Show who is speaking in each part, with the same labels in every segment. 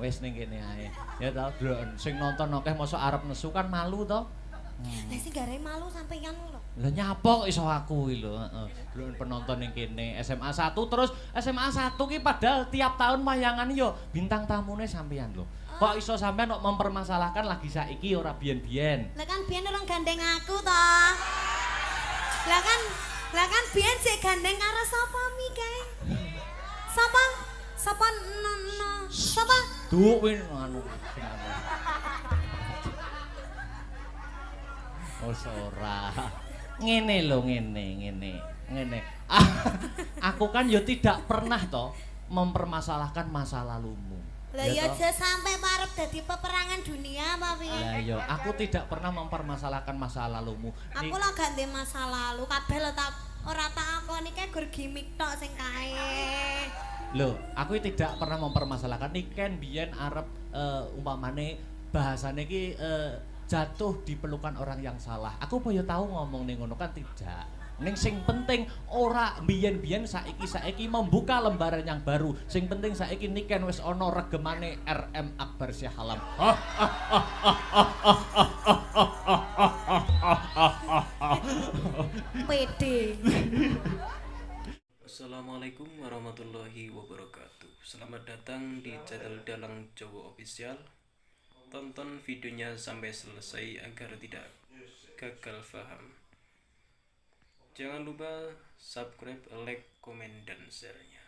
Speaker 1: Wis ning kene ae. Ya ta, sing nonton akeh mosok arep nesu kan malu to.
Speaker 2: Lah sing gare malu sampeyan lho.
Speaker 1: Lah nyapa kok iso aku iki lho, heeh. Delok penonton ning kene SMA 1 terus SMA 1 ki padahal tiap tahun wayangan yo bintang tamune sampeyan lho. Kok iso sampeyan kok mempermasalahkan lagi saiki ora biyen-biyen.
Speaker 2: Lah kan biyen orang gandeng aku to. Lah kan biyen sik gandeng karo sapa mi kae? Sapa? Sapa no sapa?
Speaker 1: Duh win anu. Oh ora. Ngene lho ngene. Aku kan yo tidak pernah toh mempermasalahkan masa lalumu.
Speaker 2: Lah ya aja sampai parep dadi peperangan dunia apa piye?
Speaker 1: Lah yo aku tidak pernah mempermasalahkan masa lalumu.
Speaker 2: Aku lah gak ndek masa lalu, kabeh lho tak ora tak akoni kae gur gimmick tok sing kae.
Speaker 1: Loh, aku tidak pernah mempermasalahkan iki kan biyen arep umpamane bahasane iki jatuh di pelukan orang yang salah. Aku boyo tahu ngomong ning ngono kan tidak. Ning sing penting ora biyen-biyen saiki membuka lembaran yang baru. Sing penting saiki niken wis ana regemane RM Akbar Syahalam.
Speaker 2: Pede.
Speaker 3: Assalamualaikum warahmatullahi wabarakatuh. Selamat datang di channel Dalang Jawa Official. Tonton videonya sampai selesai agar tidak gagal paham. Jangan lupa subscribe, like, komen, dan share-nya.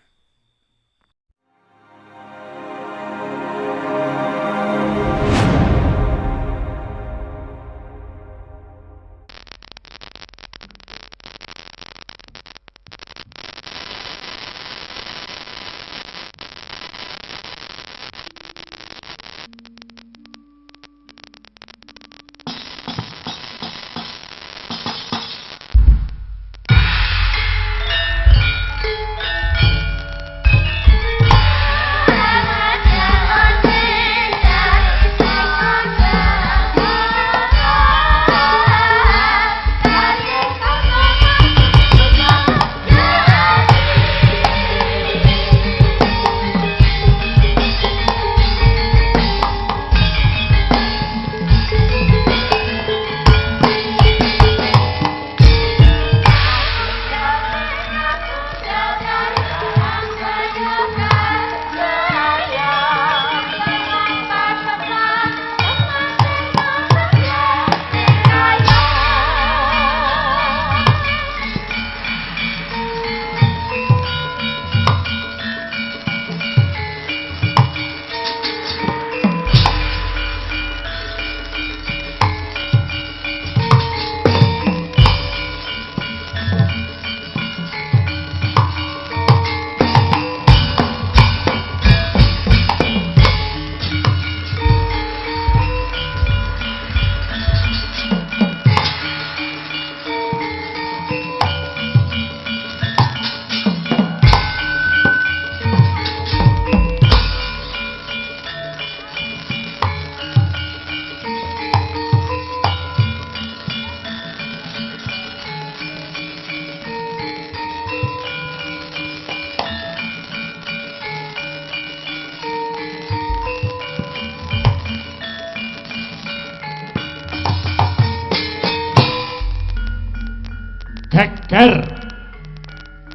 Speaker 4: Geger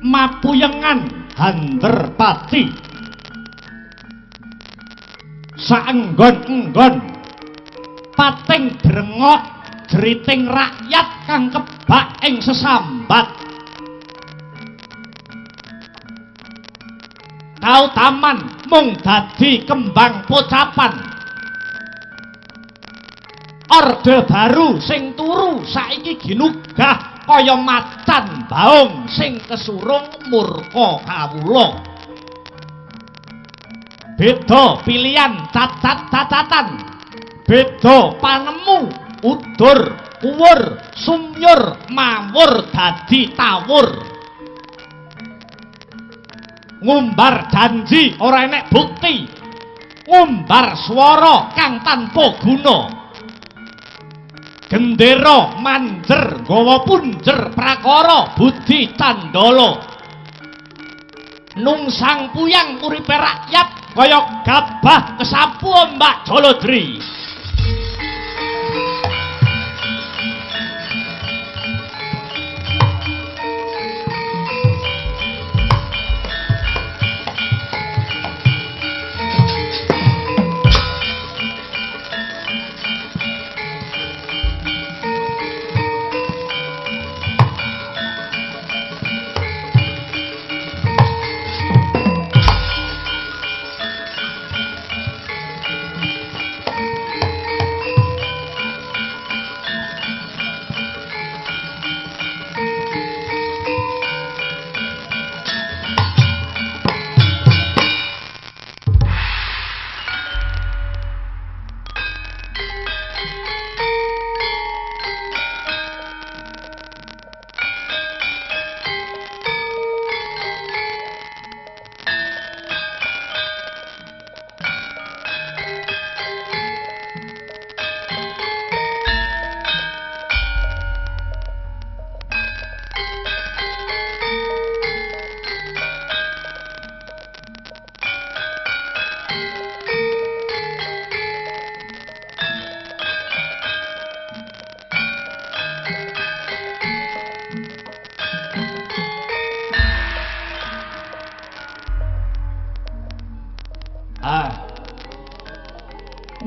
Speaker 4: Mapuyengan Handerpati saenggon-enggon pating drengok jeriting rakyat kang kebak ing sesambat kautaman mung dadi kembang pocapan Orde Baru sing turu saiki ginugah kaya macan baung sing kesurung murka kawula. Beda pilihan cacat-cacatan, beda panemu udur kuwur sumyur mawur dadi tawur. Ngumbar janji ora enek bukti, ngumbar swara kang tanpa guna. Gendera manjer gawa punjer prakara budi candala nungsang puyang uripe rakyat kaya gabah kesapu Mbak Jolodri.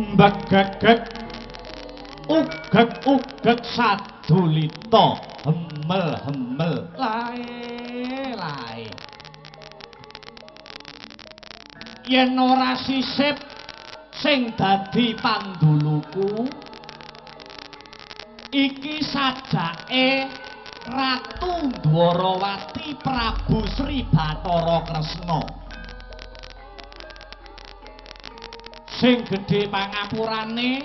Speaker 4: Mbegegeg ugeg sadulita hemel lae yen ora sisip sing dadi panduluku iki sajake Ratu Dwarawati Prabu Sri Bathara Kresna sing gedhe pangapurane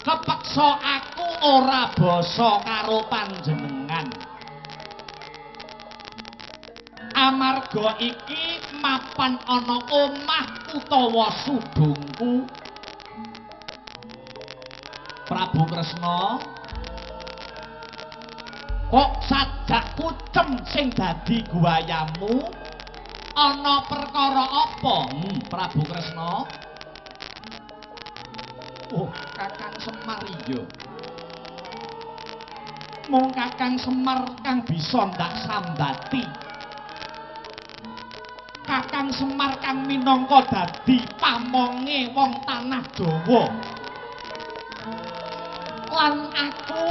Speaker 4: kepeksa aku ora basa karo panjenengan amarga iki mapan ana omah utawa sudungku Prabu Kresna kok sajak kucem sing dadi guayamu ana perkara apa Prabu Kresna? Oh, Kakang Semar iya. Mung Kakang Semar kang bisa ndak sambati. Kakang Semar kang minangka dadi pamonge wong tanah Jawa. Lan aku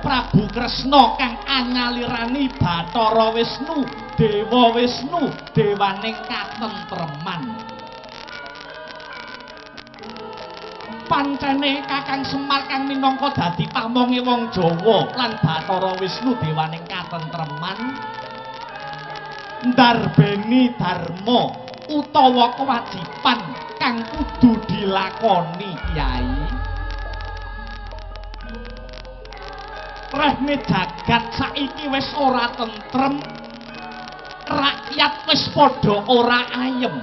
Speaker 4: Prabu Kresna kang anyalirani Bathara Wisnu, Dewa Wisnu, dewaning katentreman. Pancene Kakang Semar kang minangka dadi pamonge wong Jawa lan Bathara Wisnu dewaning katentreman ndarbeni dharma utawa kewajiban kang kudu dilakoni Kyai. Rehne jagat saiki wis ora tentrem, rakyat wis padha ora ayem.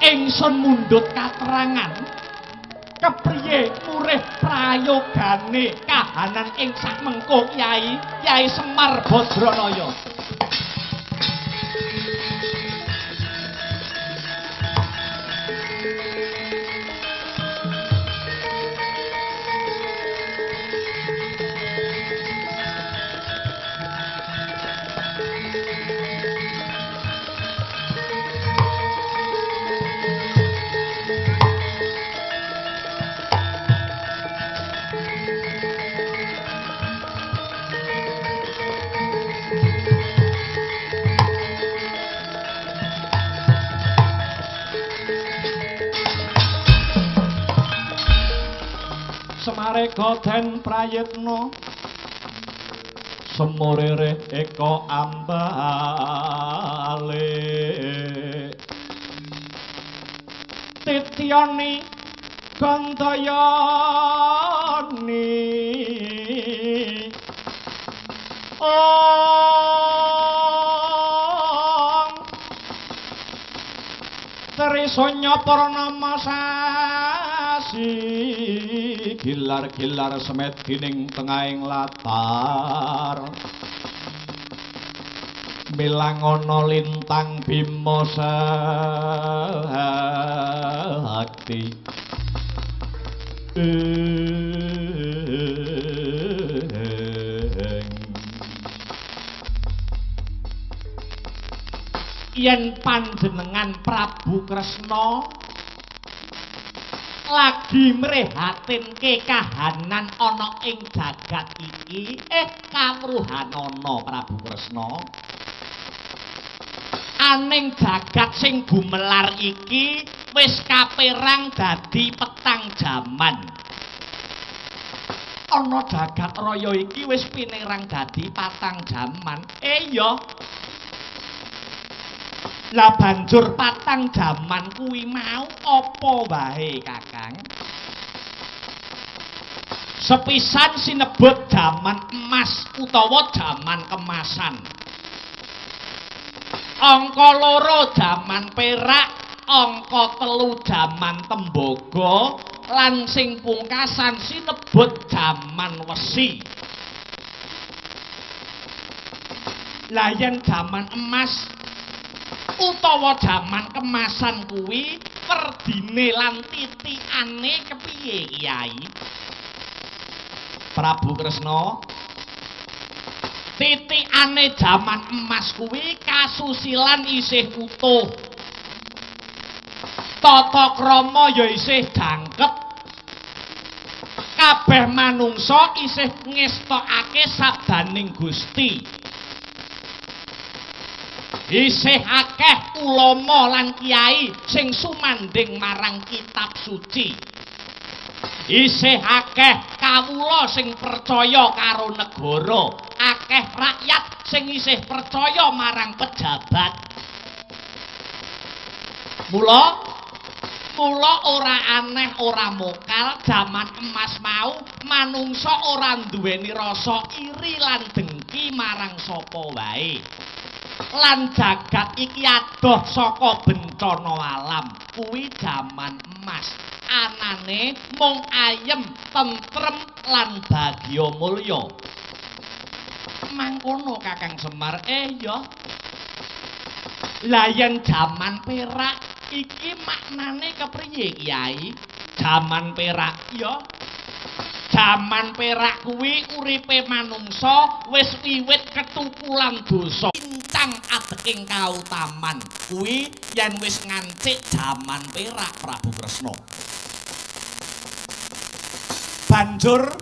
Speaker 4: Ingsun mundhut katerangan kepriye murih prayogane kahanan ing sakmengko Kyai Semar Badranaya. Semarega den prayitna semorere eka ambale tityani gandayani Trisanya Purnama sasi gilar-gilar semet gining tengahing latar Milangono lintang Bima sakti yen panjenengan Prabu Kresna lagi mrehatinke kahanan ana ing jagat iki kawruhanana Prabu Kresna aning jagat sing gumelar iki wis kaperang dadi petang jaman ana jagat raya iki wis pinirang dadi patang jaman iya lah banjur patang jaman kuwi mau apa wae Kakang sepisan sinebut jaman emas utawa jaman kemasan angka loro jaman perak angka telu jaman tembaga lan sing pungkasan sinebut jaman wesi lah yen jaman emas utawa jaman kemasan kuwi perdine lan titikane kepiye Kyai Prabu Kresna titikane jaman emas kuwi kasusilan isih utuh tata krama ya isih jangkep kabeh manungsa isih ngestokake sabdaning Gusti isih akeh ulama lan kiai sing sumanding marang kitab suci isih akeh kawula sing percaya karo negara akeh rakyat sing isih percaya marang pejabat mula ora aneh ora mokal jaman emas mau manungsa ora duweni rasa iri lan dengki marang sapa wae lan jagat iki adoh saka bencana alam kuwi jaman emas anane mung ayem tentrem lan bagya mulya mangkono Kakang Semar ya lah yen jaman perak iki maknane kepriye Kyai jaman perak ya jaman perak kuwi uripe manungsa wis wiwit ketukulan dosa incang adeking kautaman kuwi yen wis ngancik jaman perak Prabu Kresna banjur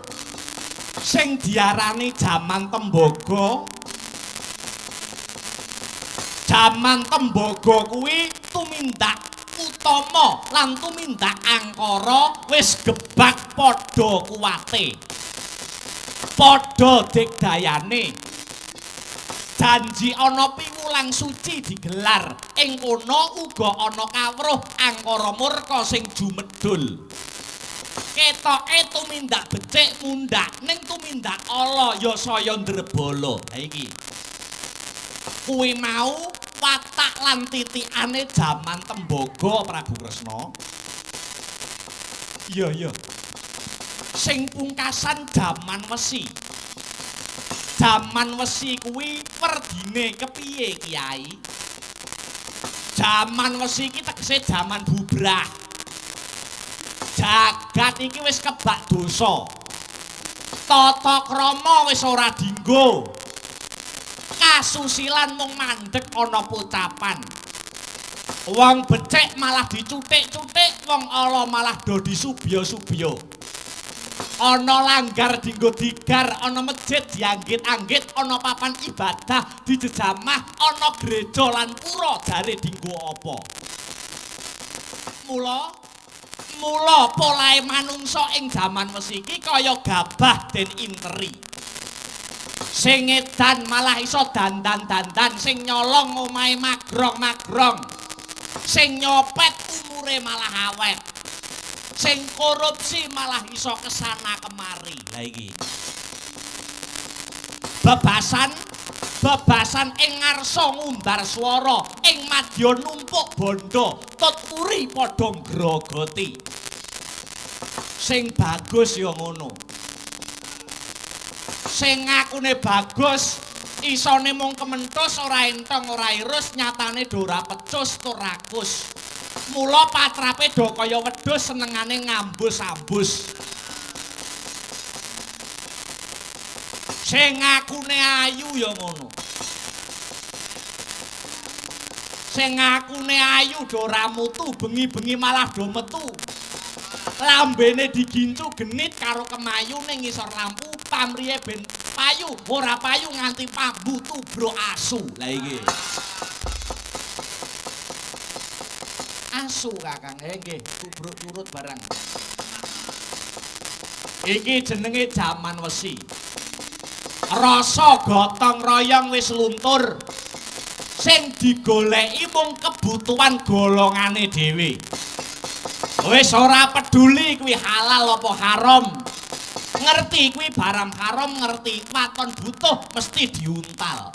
Speaker 4: sing diarani jaman tembaga kuwi tumindak utama lan tumindak angkara wis gebak padha kuwate padha digdayane janji ana piwulang suci digelar ing kono uga ana kawruh angkara murka sing jumedhul ketoke tumindak becik mundhak ning tumindak ala ya saya ndrebala ha iki kuwi mau watak lan titikane jaman tembaga Prabu Kresna iya sing pungkasan jaman wesi kuwi perdine kepiye Kyai jaman wesi iki tegese jaman bubrah jagat iki wis kebak dosa tata krama wis ora dienggo kasusilan mung mandhek ana pocapan wong becik malah dicutik-cutik wong ala malah do disubya-subya ana langgar dienggo digar ana masjid dianggit-anggit ana papan ibadah dijejamah ana gereja lan pura jare dienggo apa mula polahe manungsa ing jaman wesi iki kaya gabah den interi sing edan malah iso dandan-dandan sing nyolong omahe magrong-magrong sing nyopet umure malah awet sing korupsi malah iso kesana kemari lah iki bebasan ing ngarsa ngundar swara ing madya numpuk bondo tuturi padha grogoti sing bagus ya ngono sing ngakune bagus Isone mung kementhus ora entong ora irus nyatane do ora pecus tur rakus. Mula patrape do kaya wedhus senengane ngambus-ambus. Sing ngakune ayu ya ngono. Sing ngakune ayu do ora mutu, bengi-bengi malah do metu. Lambene digincu genit karo kemayu ning ngisor lampu, pamriye ben payu, ora payu nganti pambu tubruk asu. Lah iki. Asu Kakang, nggih, tubruk turut barang. Iki jenenge jaman wesi. Rasa gotong royong wis luntur. Sing digoleki mung kebutuhan golongane dhewe. Wis ora peduli kuwi halal apa haram. Ngerti kuwi barang haram, ngerti waton butuh mesti diuntal.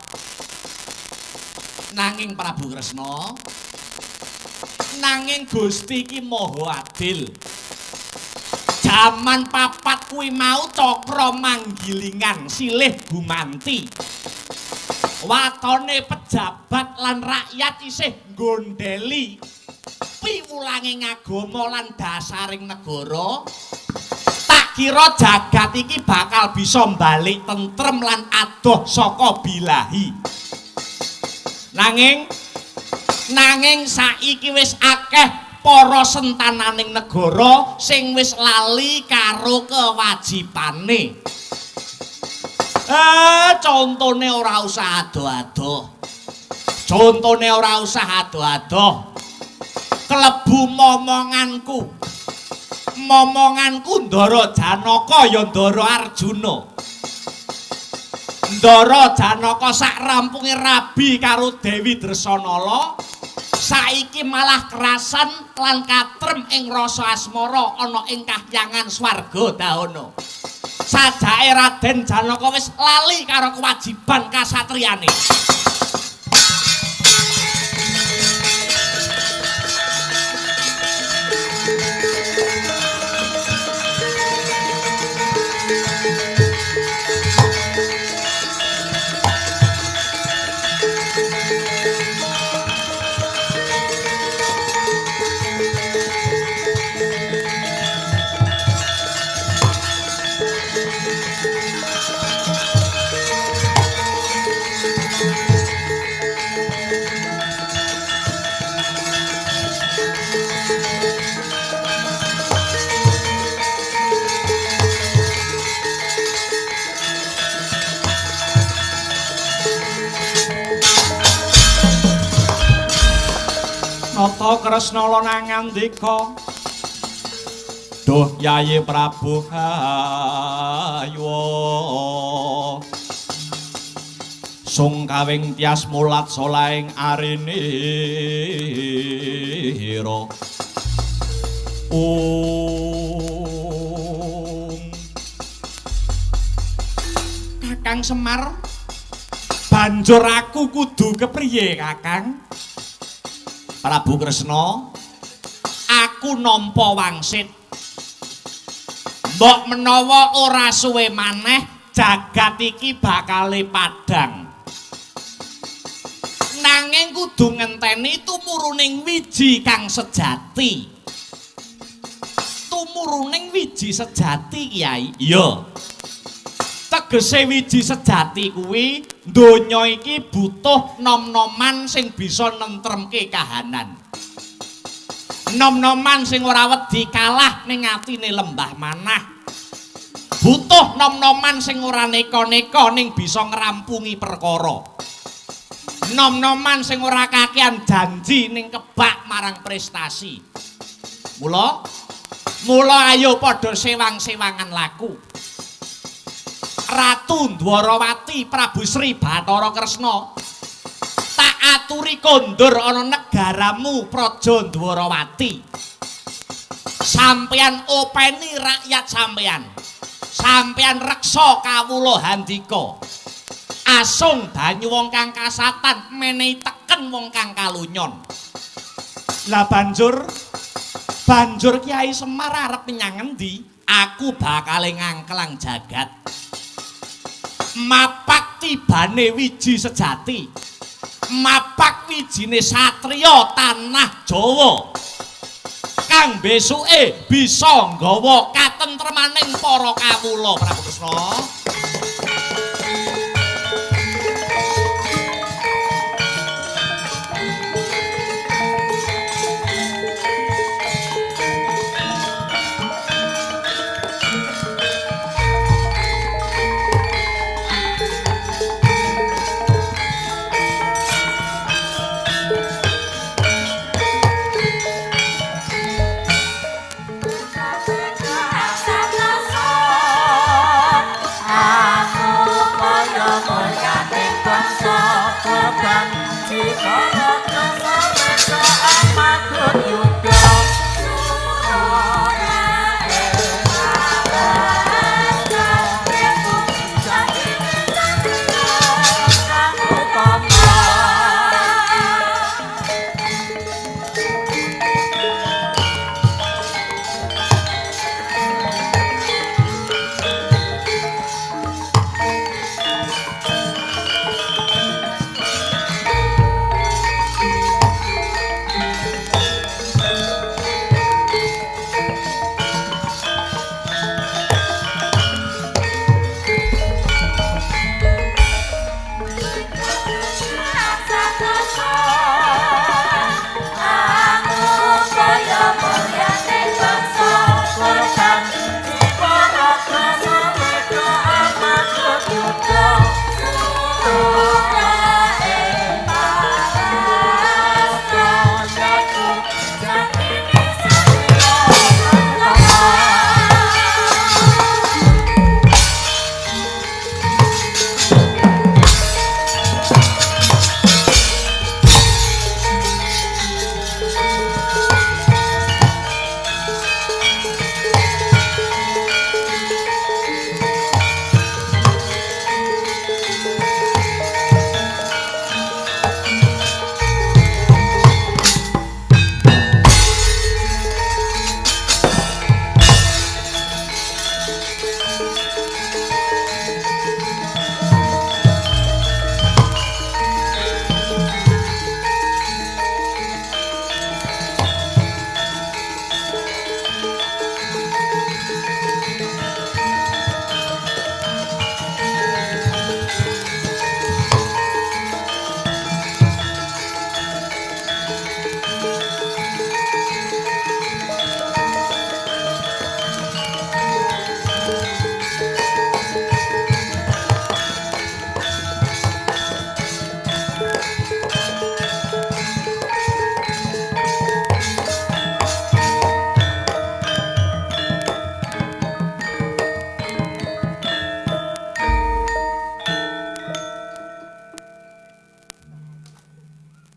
Speaker 4: Nanging Prabu Kresna, nanging Gusti iki maha adil. Jaman papat kuwi mau cakra manggilingan silih gumanti. Watone pejabat lan rakyat isih gondeli piwulange ngagama lan dasaring negara. Tak kira jagat iki bakal bisa balik tentrem lan adoh saka bilahi. Nanging saiki wis akeh para sentananing negara sing wis lali karo kewajibane. Contone ora usah ado-ado. Contone ora usah ado-ado. Klebu momonganku. Momonganku Ndara Janaka ya Ndara Arjuna. Ndara Janaka sak rampunge rabi karo Dewi Dresanala. Saiki malah kerasan lan katrem ing rasa asmara ana ing kahyangan swarga dahana. Sajake Raden Janaka wis lali karo kewajiban kasatriyane. Nata Kresna nangandika, duh Yayi Prabu haywa sung kawing tias mulat solaing arinira. Kakang Semar, banjur aku kudu kepriye Kakang? Prabu Kresna, aku nampa wangsit. Mbok menawa ora suwe maneh jagat iki bakal padhang. Nanging kudu ngenteni tumuruning wiji kang sejati. Tumuruning wiji sejati, Kyai. Iya. Tegese wiji sejati kuwi donya iki butuh nom-noman sing bisa nentremke kahanan. Nom-noman sing ora wedi kalah ning atine lembah manah. Butuh nom-noman sing ora neka-neka ning bisa ngrampungi perkara. Nom-noman sing ora kakean janji ning kebak marang prestasi. Mula ayo padha sewang-sewangan laku. Ratu Dwarawati Prabu Sri Bathara Kresna, tak aturi kondur ana negaramu Praja Dwarawati. Sampeyan openi rakyat sampeyan. Sampeyan reksa kawula handika. Asung banyu wong kang kasatan menehi teken wong kang kalunyon. Lah banjur Kyai Semar arep menyang endi? Aku bakal ngangklang jagat. Mapak tibane wiji sejati mapak wijine satriya tanah Jawa kang besuke bisa nggawa katentremaning para kawula Prabu Kresna.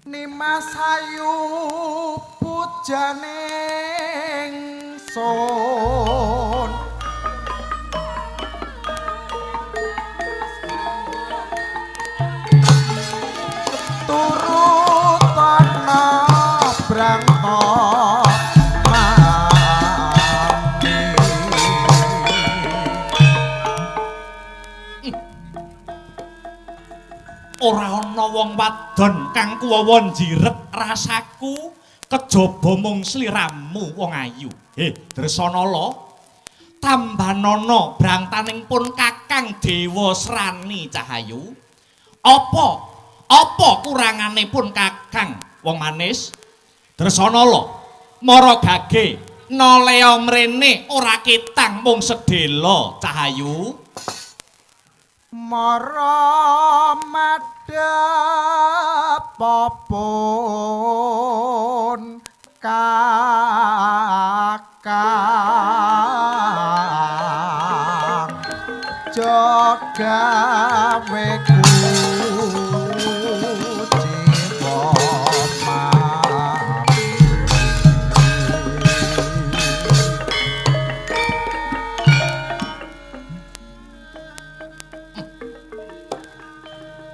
Speaker 5: Nimas ayu pujaning sun turutana brangta
Speaker 4: ora ana wong wadon kang kuwawa jiret rasaku kejaba mung sliramu wong ayu. Dresanala tambanana brangtaning pun Kakang Dewa Srani Cahayu. Apa kurangane pun Kakang wong manis? Dresanala mara gage nolea mrene ora ketang mung sedhela Cahayu.
Speaker 5: Mara madhep popon Kakang jogawe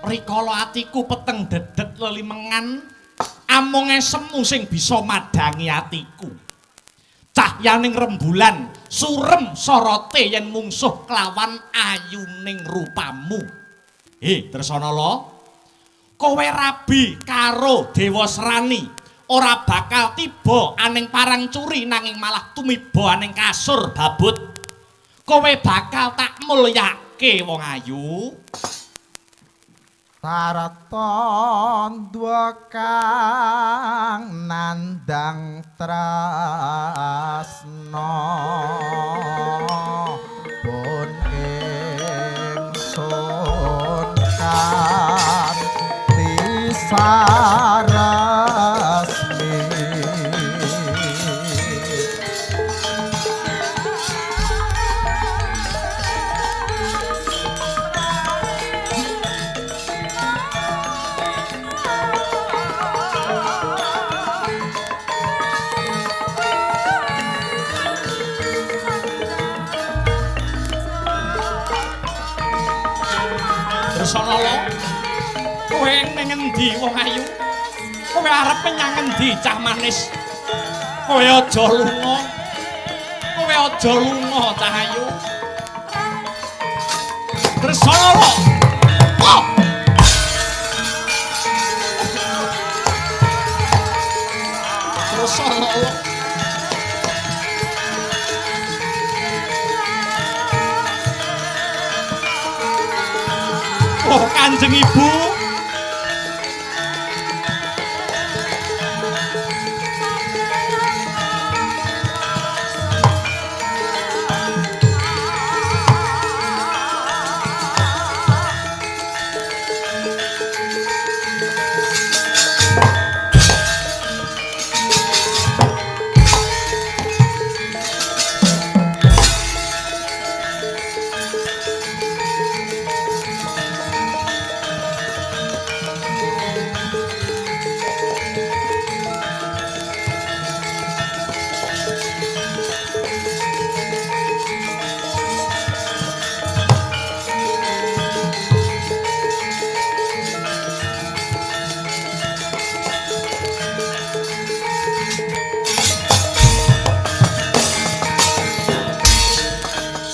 Speaker 4: rikala atiku peteng dedet lelimengan amonge semu sing bisa madangi atiku cahyaning rembulan surem sorote yen mungsuh kelawan ayuning rupamu Dresanala, kowe rabi karo Dewa Srani ora bakal tiba aning parang curi nanging malah tumiba aning kasur babut. Kowe bakal tak mulyake wong ayu.
Speaker 5: Taraton dua kang nandang tresno pun ingsun kanthi sarasmi.
Speaker 4: Dresanala, kowe ning endi wong ayu? Kowe arep menyang endi cah manis? Kowe aja lunga. Kowe aja lunga cah ayu. Dresanala. Oh! Dresanala. Oh, Kanjeng Ibu.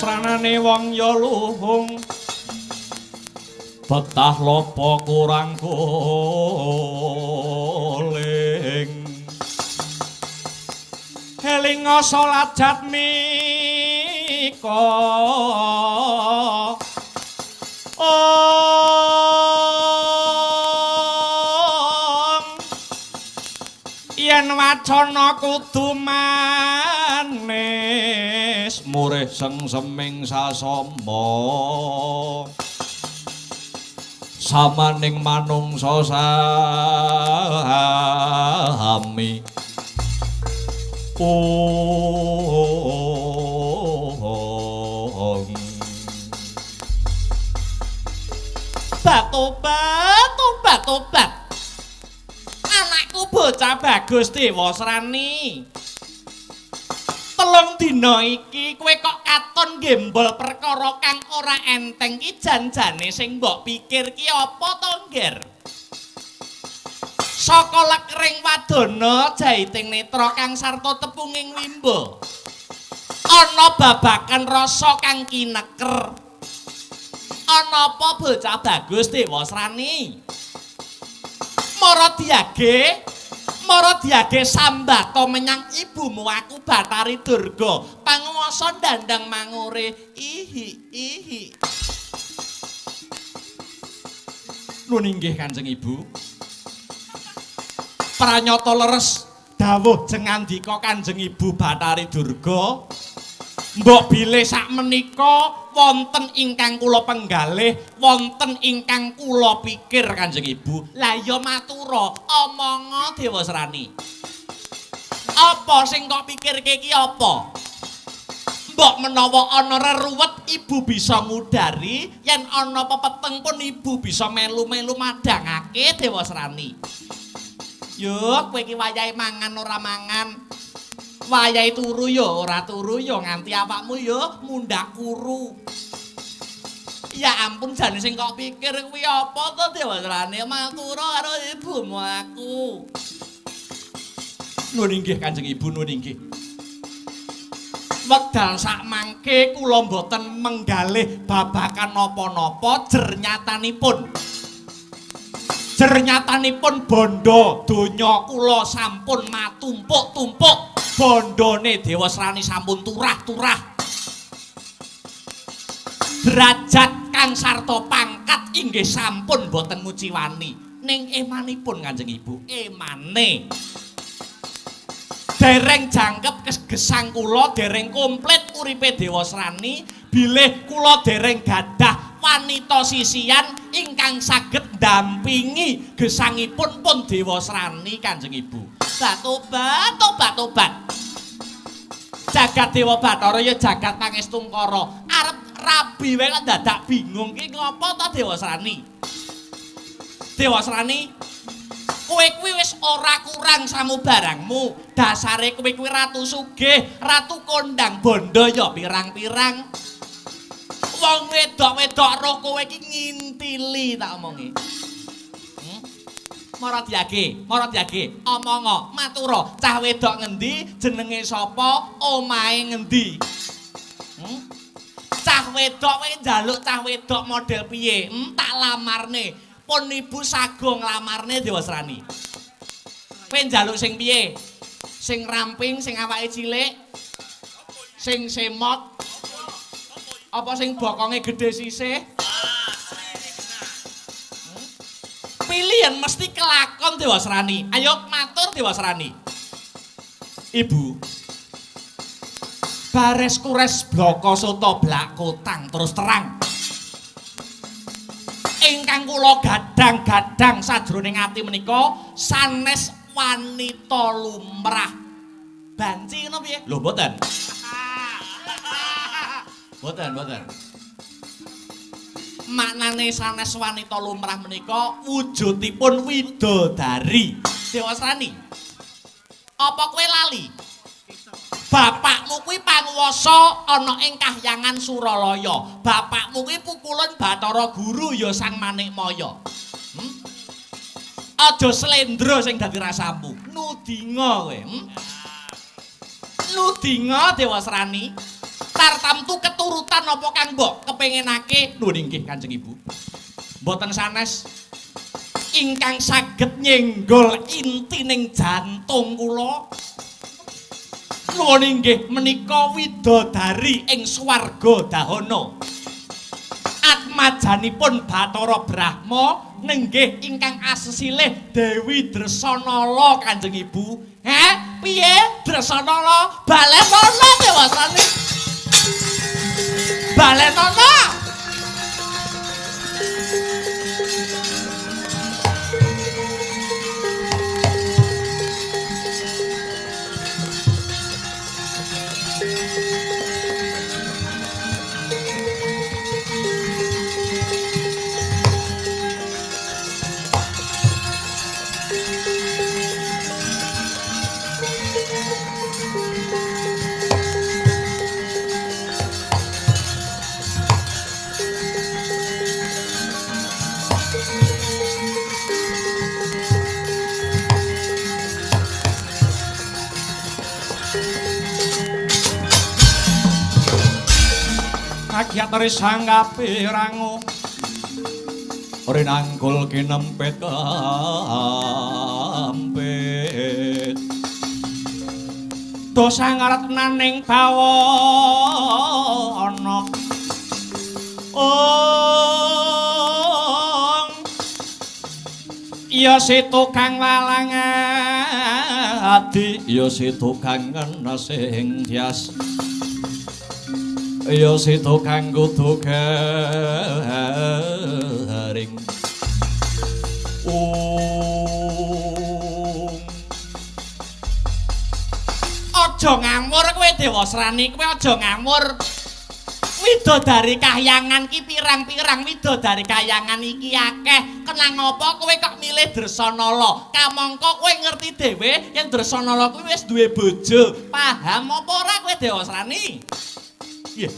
Speaker 4: Sranane wong ya luhung betah lopo kurang kuling elinga salat jatmika yen wacana kudu manis murih sengseming sasama samaning manungsa sami Tobat. Anakku bocah bagus Dewa Srani. Telung dina iki kowe kok katon gembol perkara kang ora enteng ki janjane sing mbok pikir ki apa to, Ngger? Saka lekring wadana jaiting netra kang sarta tepunging wimba. Ana babakan rasa kang kineker. Ana apa bocah bagus Dewa Srani? Mara diage sambato menyang ibumu aku Bathari Durga panguwasa Dandang Mangure ihi. Nuwun inggih Kanjeng Ibu. Pranyata leres dawuh jengandika Kanjeng Ibu Bathari Durga. Mbok bilih sakmenika wonten ingkang kula penggalih, wonten ingkang kula pikir Kanjeng Ibu. Lah ya matura, omanga Dewa Srani. Apa sing kok pikirke iki apa? Mbok menawa ana reruwet ibu bisa ngudari, yen ana pepeteng pun ibu bisa melu-melu madhangake Dewa Srani. Yo, kowe iki wayahe mangan ora mangan. Wayahe turu ya ora turu ya nganti awakmu ya mundhak kuru. Ya ampun jane sing kok pikir kuwi apa to Dewa Srani matura karo ibumu aku. Nuwun inggih Kanjeng Ibu nuwun inggih. Wekdal sak mangke kula mboten menggalih babakan napa-napa jernyatanipun. Jernyatanipun bondo donya kula sampun matumpuk-tumpuk. Bondone Dewa Srani sampun turah-turah. Derajat kang sarta pangkat inggih sampun boten nguciwani. Ning emanipun Kanjeng Ibu, emane. Dereng jangkep gesang kula, dereng komplit uripe Dewa Srani, bilih kula dereng gadah wanita sisian ingkang saged ndampingi gesangipun pun Dewa Srani Kanjeng Ibu. Tobat, tobat, tobat. Jagat Dewa Bathara ya jagat Pangestungkara. Arep rabi wae kok dadak bingung ki ngopo ta Dewa Srani? Dewa Srani, kowe kuwi wis ora kurang samubarangmu. Dasare kowe kuwi ratu sugih, ratu kondang bondo ya pirang-pirang. Wong wedok-wedok ro kowe iki ngintili tak omongi. Mara diage, omongo, maturo, cah wedok ngendi, jenenge sapa, omahe ngendi. Cah wedok kowe njaluk cah wedok model piye? Tak lamarne. Pun ibu sagung lamarne Dewa Srani. Kowe njaluk sing piye? Sing ramping, sing awake cilik, sing semot, apa sing bokonge gedhe sisih? Pilihan mesti kelakon Dewa Srani. Ayo matur Dewa Srani. Ibu, bares kures bloko soto blak kotang terus terang. Ingkang kula gadang-gadang sajroning ati menika sanes wanita lumrah. Banci ngono piye? Lho mboten. Mboten. Maknane sanes wanita lumrah menika wujudipun widodari. Dewa Srani, apa kowe lali? Bapakmu kuwi panguwasa ana ing Kahyangan Suralaya. Bapakmu kuwi pukulun Bathara Guru ya Sang Manikmaya. Aja slendra sing dadi rasamu. Nudinga kowe. Nudinga Dewa Srani. Tartamtu keturutan apa kang mbok kepengenake? Lho nggih Kanjeng Ibu. Mboten sanes ingkang saged nyenggol intining jantung kula. Nuwun inggih menika widodari ing swarga dahana. Atmajanipun Bathara Brahma nenggih ingkang asesilih Dewi Dresanala Kanjeng Ibu. Piye Dresanala? Balenana Dewa Srani. Balenana. Agyatari sanggapi rangu rinanggul kinempet kampet dosa ngarat naning bawana iya si tukang walang adi iya si tukang ngena sing tias iya si tukang kudu garing aja ngamur kowe Dewa Srani, kowe aja ngamur. Widodari Kahyangan ki pirang-pirang widodari Kahyangan iki akeh. Kenang apa kowe kok milih Dresanala? Kamangka kowe ngerti dhewe yen Dresanala kuwi wis duwe bojo. Paham apa ora kowe Dewa Srani? Iya.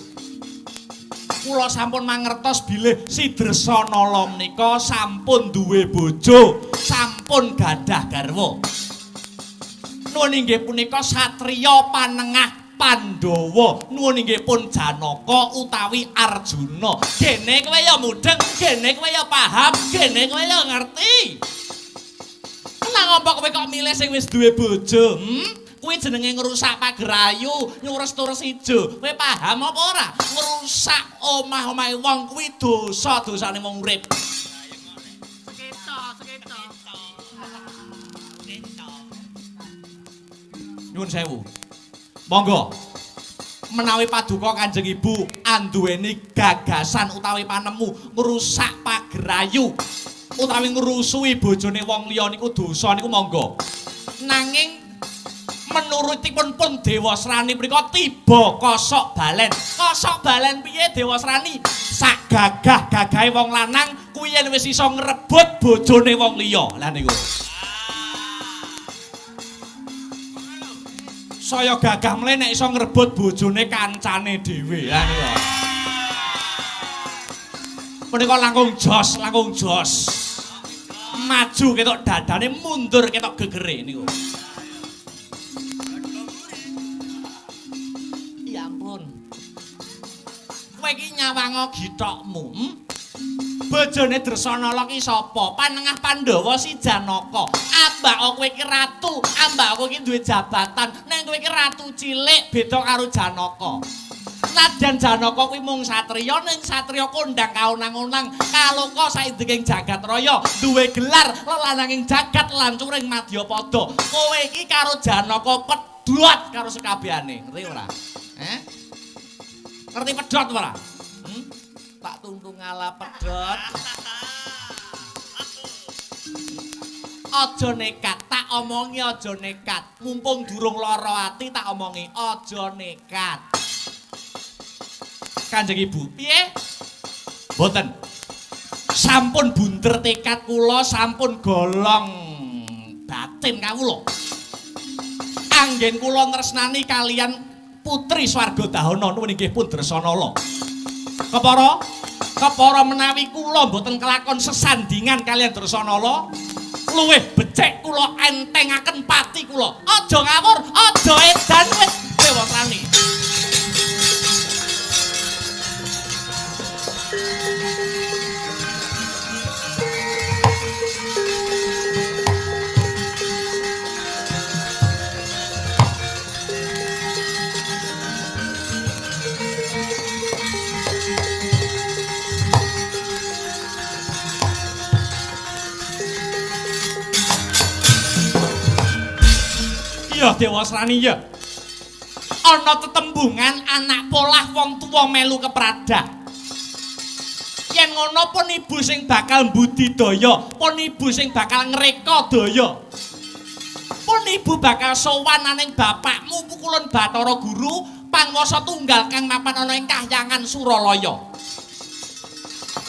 Speaker 4: Kula sampun mangertos bilih si Dresanala menika sampun duwe bojo, sampun gadah garwa. Nuwun inggih punika satriya panengah Pandhawa nuwun inggih pun Janaka utawi Arjuna. Gene kowe ya mudeng, gene kowe ya paham, gene kowe ya ngerti. Nang apa kowe kok milih sing wis duwe bojo? Kuwi jenenge ngrusak pagerayu, nyures-tures ijo. Kowe paham apa ora? Ngrusak omah-omahe wong kuwi dosa, dosane wong urip. Nyuwun sewu. Monggo. Menawi paduka Kanjeng Ibu anduweni gagasan utawi panemu ngrusak pagerayu utawi ngrusui bojone wong liya niku dosa niku monggo. Nanging menurutipun pun Dewa Srani mriku tiba kosok balen. Kosok balen piye Dewa Srani? Sak gagah-gagahe wong lanang kuwi yen wis iso ngrebut bojone wong liya. Lah niku. Saya gagah mle nek iso ngrebut bojone kancane dhewe. Lah niku. Menika langkung jos. Maju ketok dadane, mundur ketok gegere niku. Ya ampun. Kowe iki nyawango githokmu. Bojone Dresanala ki sapa? Panengah Pandhawa si Janaka. Ambak kowe iki ratu, ambak kowe iki duwe jabatan. Nek kowe iki ratu cilik beda karo Janaka. Nadyan Janaka kuwi mung satriya, ning satriya kondang kaunang-unang kaloka saindenging jagat raya, duwe gelar lelananging jagat lancuring Madyapada. Kowe iki karo Janaka pedhot karo sekabehane. Ngerti ora? Ngerti pedhot ora? Tak tungtung ala pedhot. Aja nekat, tak omongi aja nekat. Mumpung durung lara ati tak omongi aja nekat. Kanjeng Ibu, piye? Mboten. Sampun bunder tekad kula, sampun golong batin kawula. Anggen kula tresnani kalian putri Swargadahana nuwun inggih pun Dresanala. Kepara menawi kula mboten kelakon sesandingan kalian Dresanala, luwih becik kula entengaken pati kula. Aja ngawur, aja edan wis Dewa Srani. Ya Dewa Srani ya. Ana tetembungan anak polah wong tuwa melu kepradak. Yen ngono pun ibu sing bakal mbudidaya, pun ibu sing bakal ngreka daya. Pun ibu bakal sowan aning bapakmu Pukulun Bathara Guru, panguwasa tunggal kang mapan ana ing Kahyangan Suralaya.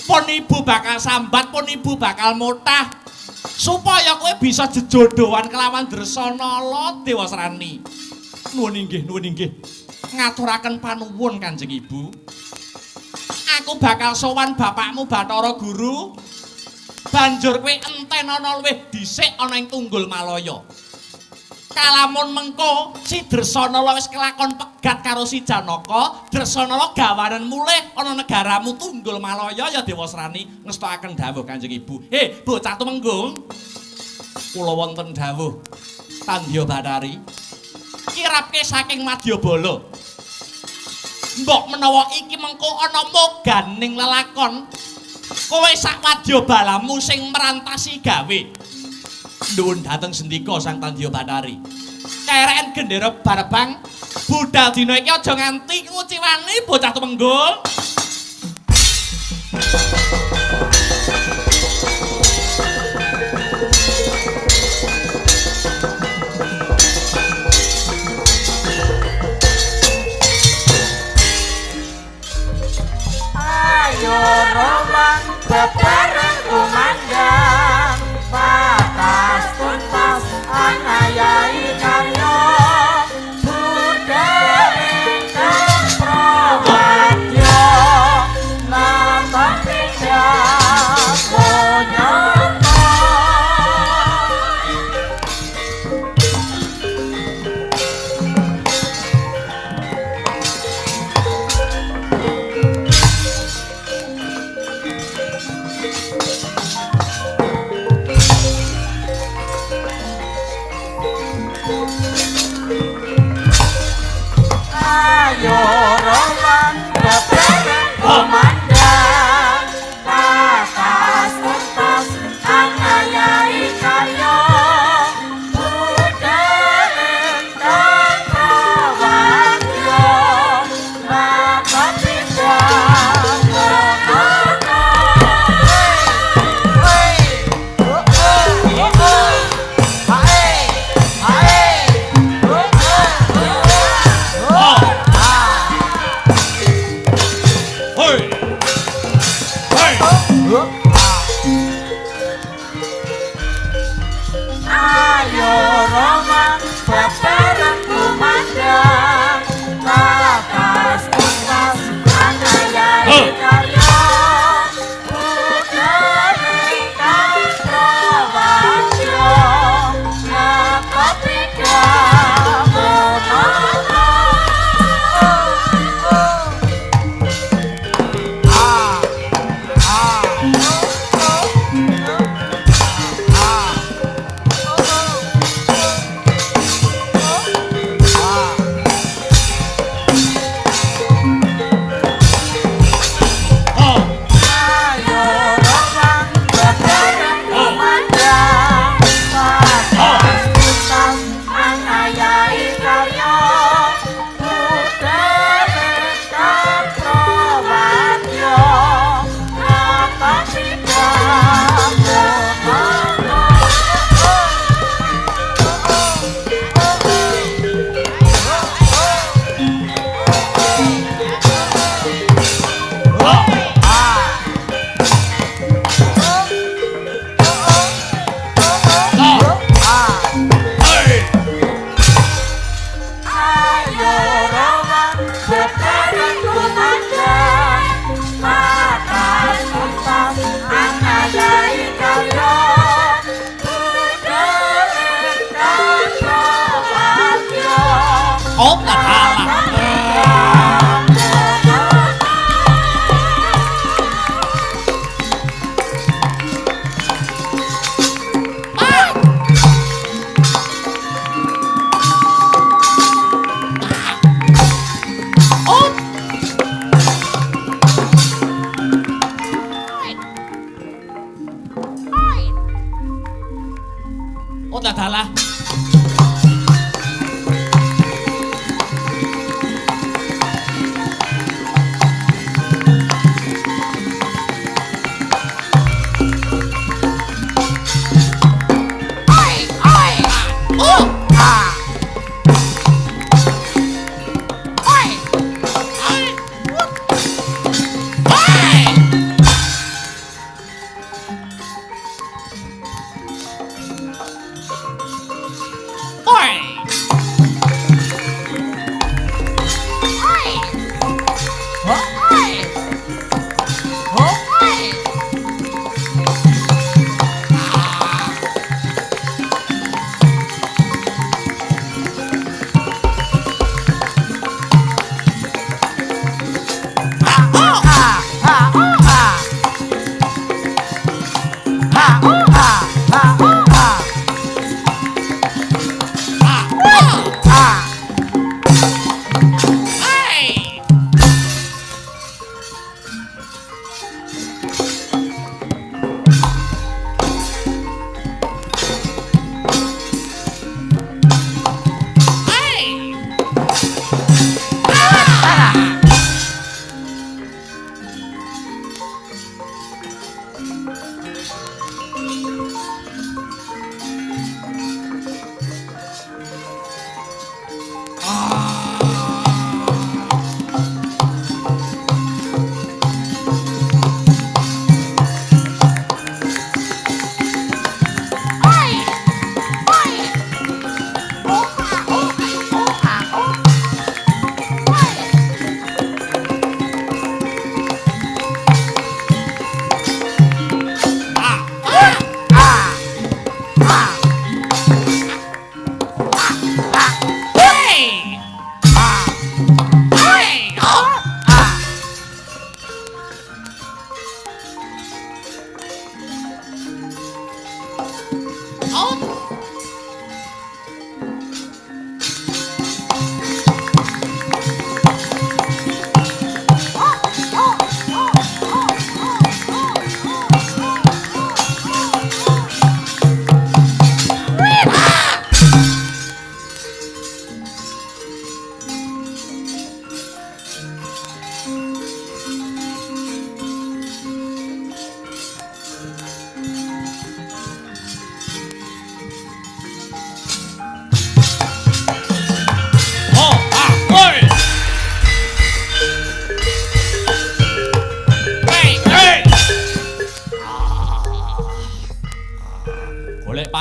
Speaker 4: Pun ibu bakal sambat, pun ibu bakal motah supaya kowe bisa jejodohan kelawan Dresanala Dewa Srani. Nuwun inggih. Ngaturaken panuwun Kanjeng Ibu. Aku bakal sowan bapakmu Bathara Guru. Banjur kowe entenana luwih dhisik ana ing Tunggul Malaya. Kalamun mengko si Dresanala wis kelakon pegat karo si Janaka, Dresanala gawanen mulih ana negaramu Tunggul Malaya ya Dewa Srani ngestakaken dawuh Kanjeng Ibu. Bocah tumenggung. Kula wonten dawuh Tandya Bathari. Kirapke saking Madyabala. Mbok menawa iki mengko ana moganing lelakon, kowe sak wadyabalamu sing merantasi gawe. Nuwun dhateng sendika Sang Tandya Bathari. Kereken gendera Barbang budal dina iki aja nganti nguciwani bocah tumenggung.
Speaker 5: Ayo roman bebareng kumandang patas tuntas anayai karyo budaya prawadya nambah pindah ayo roman bebereng kumandang batas tuntas anayai karyo budeng dan prawanyo bapak bidang lokono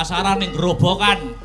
Speaker 4: pasaran ning gerobokan.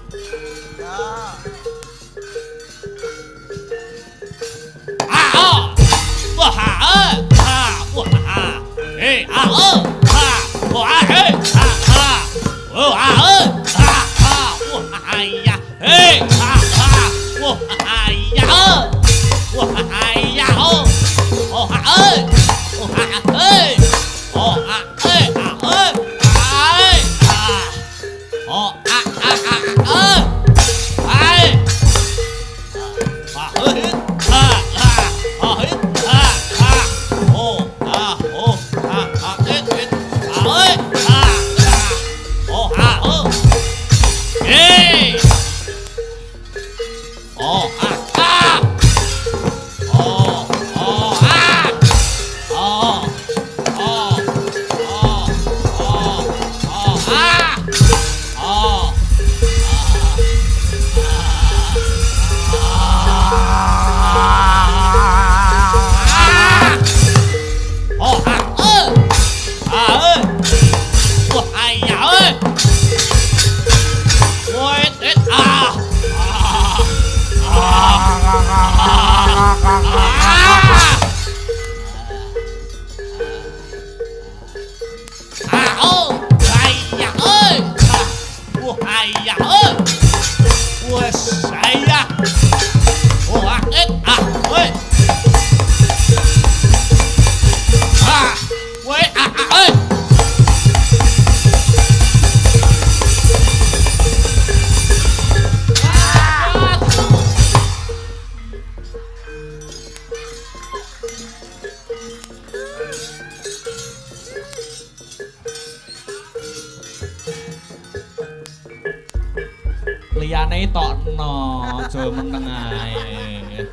Speaker 4: Liyane tokno, aja meneng ae.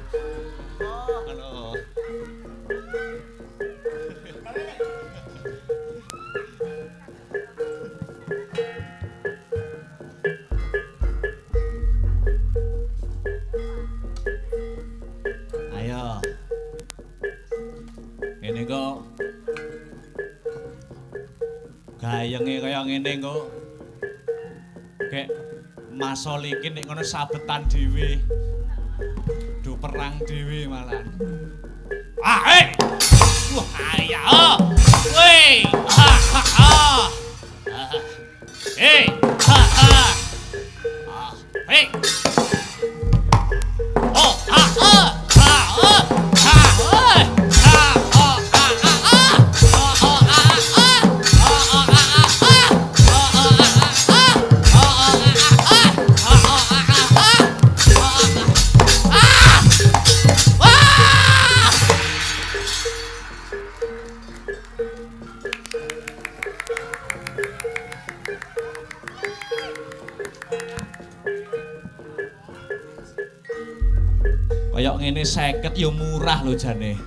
Speaker 4: Halo. Ayo. Ngene kok. Gayenge kaya ngene kok. Kek masol iki nek ngono sabetan dhewe. Do perang dhewe malah. Wah, ayo. Woi. Ha ha ha. Hey, ha ha. Hey. Oh, ha ha. Ha ha. Ha ha. Kayak ngene 50 ya murah lho jane.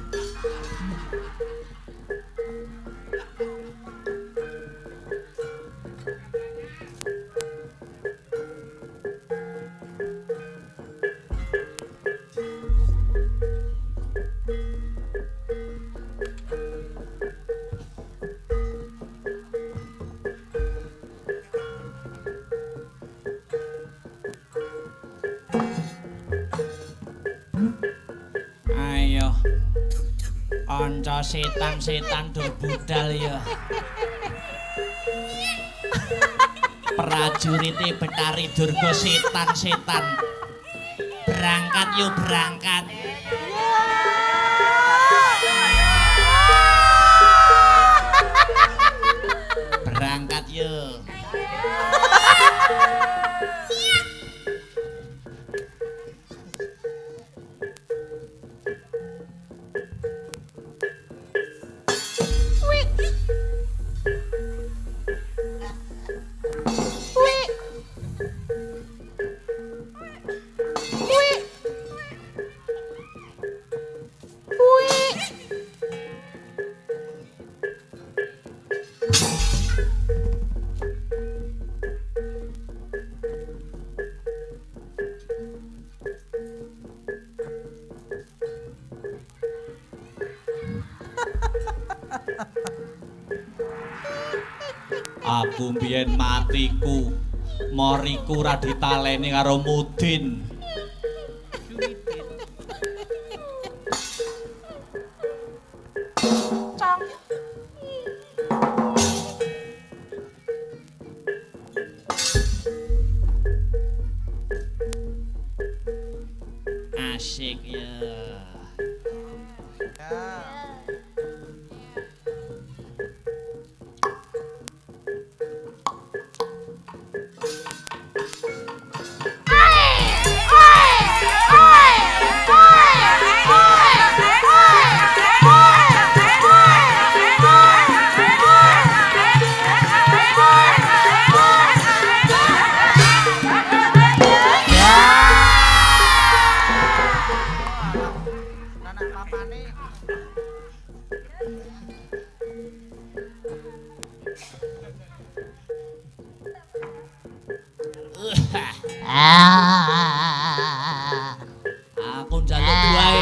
Speaker 4: Ayo. Anca setan-setan do budal ya. Prajurite Betari Durga setan-setan. Berangkat yo berangkat. Berangkat yo. Aku mbiyen matiku Moriku ora ditaleni karo Mudin. Asik ya.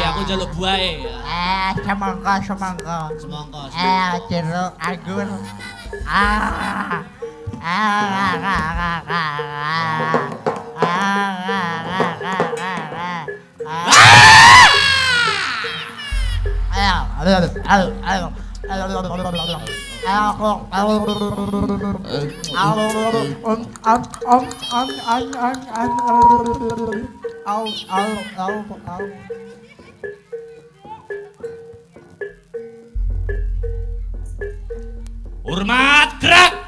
Speaker 4: Aku njaluk buahe.
Speaker 5: Semangka. Jeruk anggur.
Speaker 4: Hormat gerak.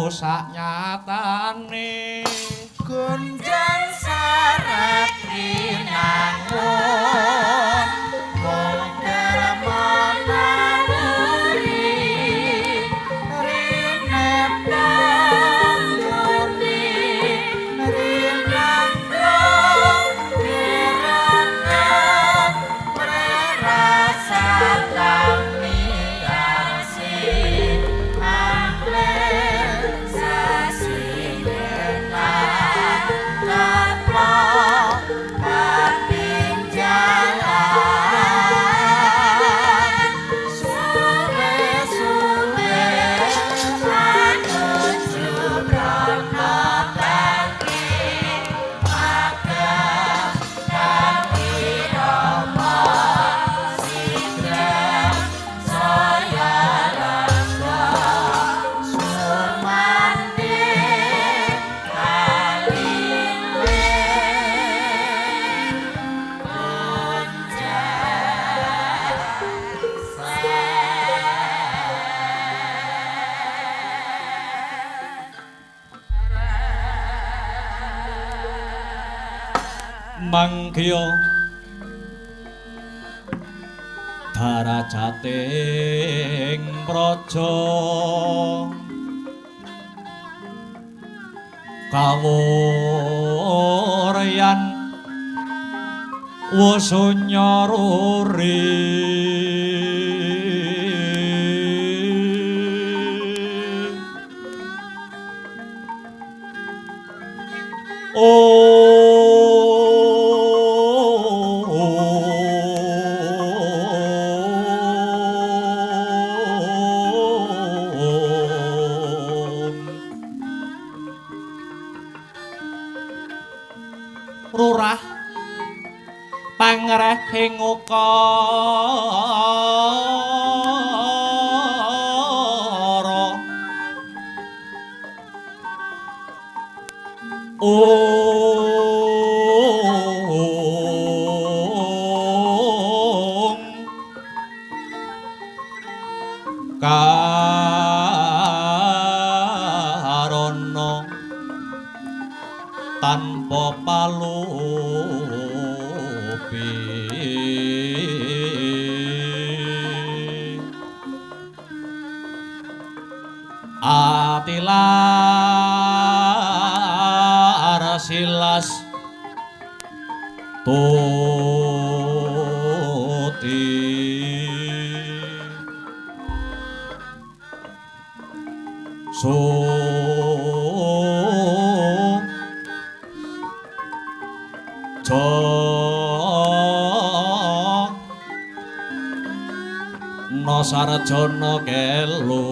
Speaker 4: Saknyatane
Speaker 5: Gunjang sarat rinangun Wong kermananuri Rinepang muni Rinandong Kirangan Prerasa kami asih Angkleng
Speaker 4: mangkya darajating praja kawuryan wusanyaruri Rurah pangrehing ukara karana tanpa palupi atilar silas tuti no sarjana kelu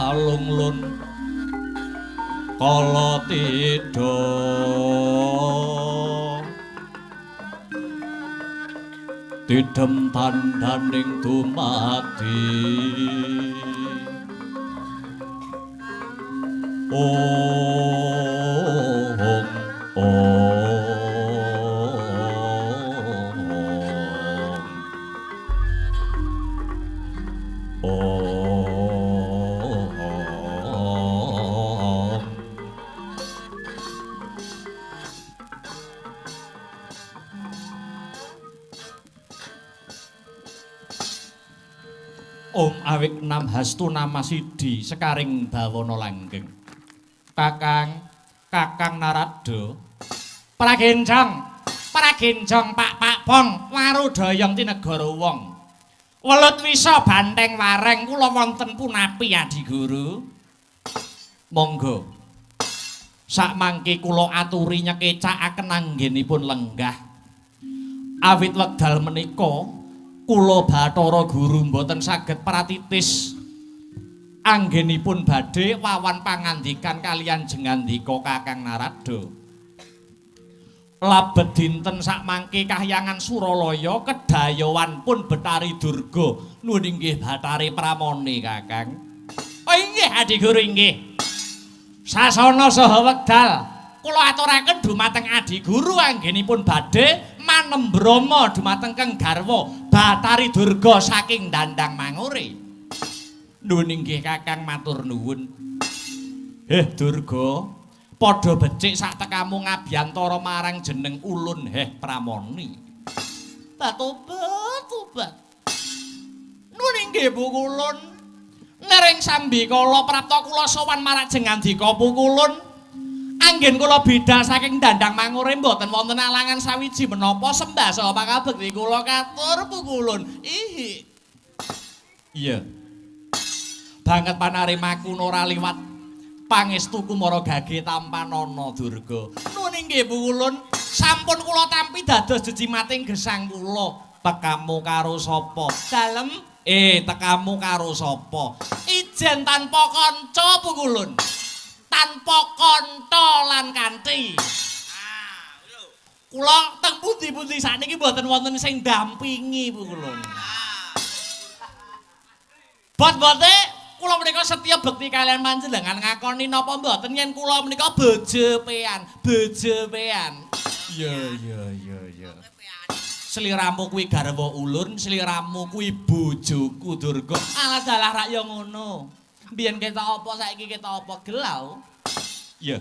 Speaker 4: alunglun kala tida didem tandaning dumadi Om awik nam hastu nama sidi sekaring bawana langgeng. Kakang Narada. Pragenjong Pak Bong warudayang ti negara wong. Welut wisa banteng wareng kula wonten punapi Adi Guru. Monggo. Sakmangke kula aturi nyekecakaken anggenipun lenggah. Awit wekdal menika kula Bathara Guru mboten saged pratitis anggenipun badhe wawan pangandikan kalian jengandika Kakang Narada. Labet dinten sakmangke kahyangan Suralaya kedayawan pun Betari Durga nuwun inggih Bathari Pramana Kakang. Oh inggih Adi Guru inggih. Sasana saha wekdal kula aturaken dumateng Adi Guru anggenipun badhe manembrama dumateng Kang Garwa Batari Durga saking Dandang Mangure. Nuwun inggih Kakang matur nuwun. Durga, padha becik sak tekamu ngabiyantara marang jeneng ulun Pramani. Tobat. Nuwun inggih Bu Kulun. Nering sambikala prapta kula sowan marang jengandika Bu Kulun. Anggen kula bidhal saking Dandang Mangure mboten wonten alangan sawiji menapa sembah saha pakabekti kula katur pukulun. Iya. Banget panarimaku ora liwat pangestu kumara gage tampanana Durga. Nuwun inggih pukulun, sampun kula tampi dados jejimating gesang kula. Tekamu karo sapa? Dalem. Tekamu karo sapa? Ijen tanpa kanca pukulun. Tanpa konto lan kanthi. Kula teng pundi-pundi sakniki mboten wonten sing dampingi Bu Kulun. Bot-bote kula menika setya bekti kalian panjenengan ngakoni napa mboten yen kula menika bejepean. Iya. Sliramu kuwi garwa ulun, sliramu kuwi bojoku Durga. Alah dalah rak ya ngono. Biyen ketok apa saiki ketok apa gelau? Ya.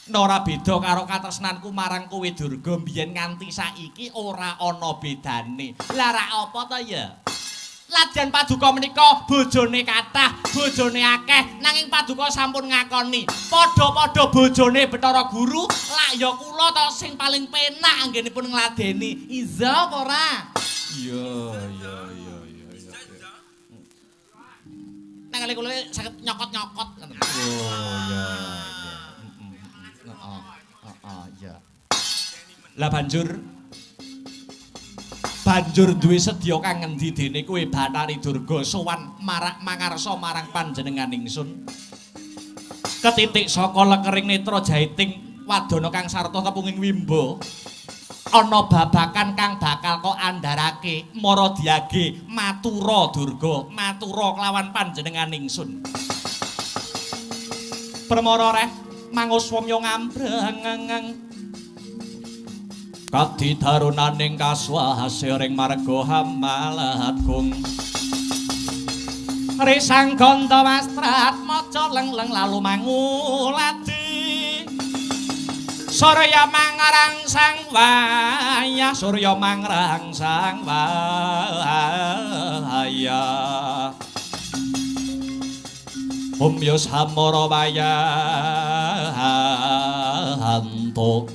Speaker 4: Ora beda karo katresnanku marang kowe Durga biyen nganti saiki ora ana bedane. Lah rak apa to ya? Ladyan Paduka menika bojone kathah, bojone akeh, nanging Paduka sampun ngakoni, padha-padha bojone Bathara Guru, lak ya kula to sing paling penak anggenipun ngladeni. Iza apa ora? Iya. Nang kali kula saged nyokot-nyokot. Oh iya. Ya. Lah banjur duwe sedya kang ngendi dene kowe Bathari Durga sowan mangarsa marang panjenengan ingsun. Ketitik saka lekering netra jaiting wadana kang sarta tepunging wimba. Ana babakan kang bakal kok andharake Maradyage matura Durga, matura kelawan panjenengan ingsun. Permara reh manguswamya ngambrang kadidarunaning kaswahasiring marga hamalatgung risang ganda wastrat maca lengleng lalu manguladi surya mangrang sang waya surya mangrang sang waya umyus hamara waya hantuk